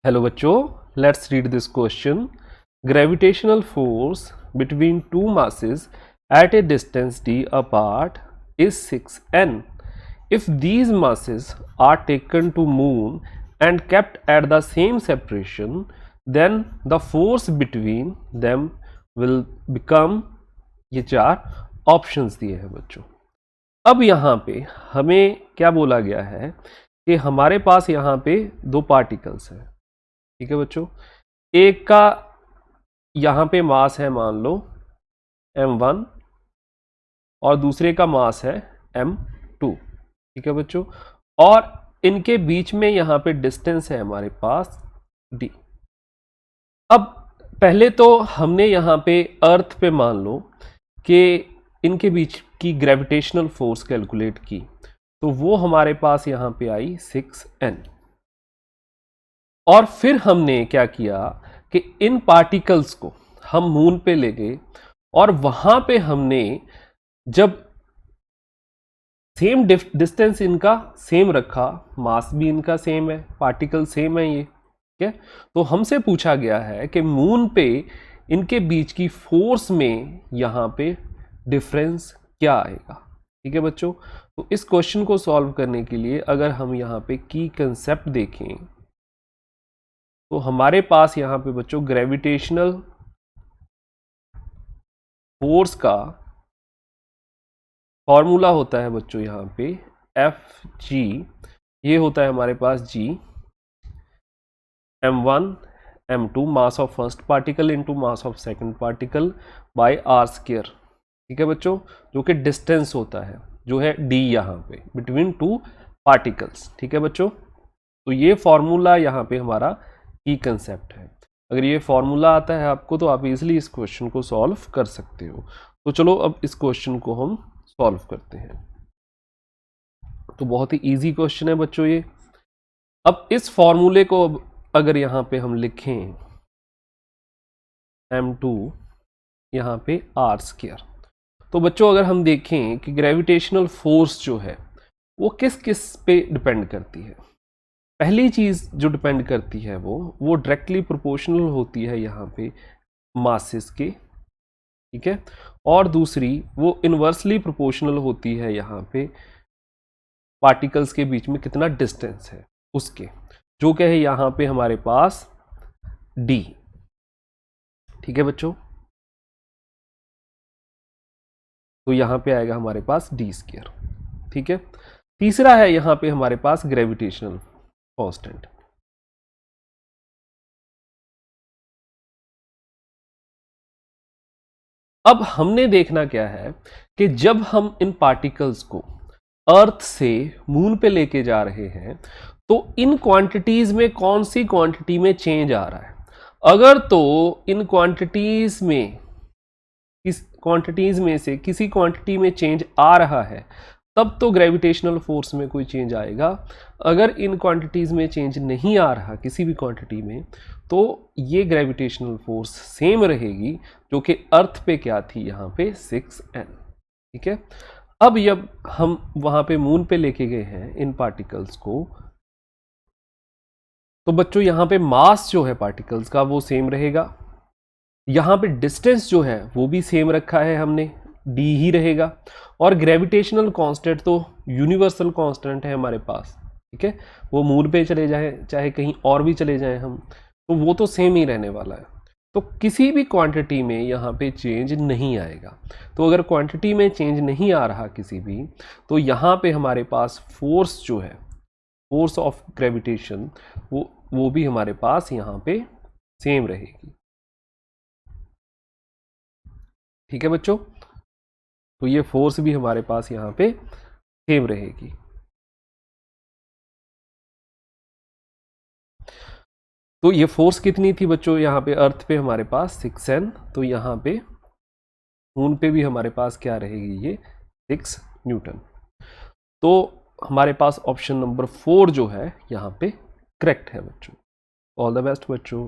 Hello बच्चों, let's read this question. Gravitational force between two masses at a distance d apart is 6n. If these masses are taken to moon and kept at the same separation, then the force between them will become. ये चार options दिए हैं बच्चों. अब यहाँ पे हमें क्या बोला गया है कि हमारे पास यहाँ पे दो पार्टिकल्स हैं. ठीक है बच्चों, एक का यहाँ पे मास है मान लो m1 और दूसरे का मास है m2. ठीक है बच्चों, और इनके बीच में यहाँ पे डिस्टेंस है हमारे पास d. अब पहले तो हमने यहाँ पे अर्थ पे मान लो कि इनके बीच की ग्रेविटेशनल फोर्स कैलकुलेट की, तो वो हमारे पास यहाँ पे आई 6n. और फिर हमने क्या किया कि इन पार्टिकल्स को हम मून पे ले गए और वहां पे हमने जब सेम डिस्टेंस इनका सेम रखा, मास भी इनका सेम है, पार्टिकल सेम है ये. ठीक है, तो हमसे पूछा गया है कि मून पे इनके बीच की फोर्स में यहाँ पे डिफरेंस क्या आएगा. ठीक है बच्चों, तो इस क्वेश्चन को सॉल्व करने के लिए अगर हम यहाँ पे की कंसेप्ट देखें तो हमारे पास यहाँ पे बच्चों ग्रेविटेशनल फोर्स का फॉर्मूला होता है बच्चों यहाँ पे Fg. ये होता है हमारे पास G m1 m2 mass of first particle into mass of second particle by r square. ठीक है बच्चों, जो कि डिस्टेंस होता है जो है d यहाँ पे बिटवीन टू पार्टिकल्स. ठीक है बच्चों, तो ये फॉर्मूला यहाँ पे हमारा की कंसेप्ट है. अगर ये फॉर्मूला आता है आपको तो आप इजीली इस क्वेश्चन को सॉल्व कर सकते हो. तो चलो अब इस क्वेश्चन को हम सॉल्व करते हैं. तो बहुत ही इजी क्वेश्चन है बच्चों ये. अब इस फॉर्मूले को अगर यहाँ पे हम लिखें m2 यहाँ पे r स्क्वायर, तो बच्चों अगर हम देखें कि ग्रेविटेशनल फोर्स जो है वो किस किस पे डिपेंड करती है. पहली चीज जो डिपेंड करती है वो डायरेक्टली प्रोपोर्शनल होती है यहाँ पे मासेस के. ठीक है, और दूसरी वो इनवर्सली प्रोपोर्शनल होती है यहाँ पे पार्टिकल्स के बीच में कितना डिस्टेंस है उसके, जो क्या है यहाँ पे हमारे पास d. ठीक है बच्चों, तो यहाँ पे आएगा हमारे पास d स्क्वायर. ठीक है, तीसरा है यहाँ पे हमारे पास ग्रेविटेशनल कांस्टेंट. अब हमने देखना क्या है कि जब हम इन पार्टिकल्स को अर्थ से मून पे लेके जा रहे हैं तो इन क्वांटिटीज में कौन सी क्वांटिटी में चेंज आ रहा है. अगर तो इन क्वांटिटीज में इस क्वांटिटीज में से किसी क्वांटिटी में चेंज आ रहा है तब तो ग्रेविटेशनल फोर्स में कोई चेंज आएगा. अगर इन क्वांटिटीज में चेंज नहीं आ रहा किसी भी क्वांटिटी में, तो ये ग्रेविटेशनल फोर्स सेम रहेगी जो कि अर्थ पे क्या थी यहाँ पे 6n. ठीक है, अब जब हम वहां पे मून पे लेके गए हैं इन पार्टिकल्स को, तो बच्चों यहाँ पे मास जो है पार्टिकल्स का वो सेम रहेगा. यहाँ पे डिस्टेंस जो है वो भी सेम रखा है हमने, d ही रहेगा. और ग्रेविटेशनल कांस्टेंट तो यूनिवर्सल कांस्टेंट है हमारे पास. ठीक है, वो मून पे चले जाए चाहे कहीं और भी चले जाएं हम, तो वो तो सेम ही रहने वाला है. तो किसी भी क्वांटिटी में यहाँ पे चेंज नहीं आएगा. तो अगर क्वांटिटी में चेंज नहीं आ रहा किसी भी, तो यहाँ पे हमारे पास फोर्स जो है, फोर्स ऑफ ग्रेविटेशन, वो भी हमारे पास यहाँ पे सेम रहेगी. ठीक है बच्चों, तो ये फोर्स भी हमारे पास यहाँ पे सेम रहेगी. तो ये फोर्स कितनी थी बच्चों यहाँ पे अर्थ पे हमारे पास 6n. तो यहाँ पे मून पे भी हमारे पास क्या रहेगी, ये 6 न्यूटन. तो हमारे पास ऑप्शन नंबर 4 जो है यहाँ पे करेक्ट है बच्चों. ऑल द बेस्ट बच्चों.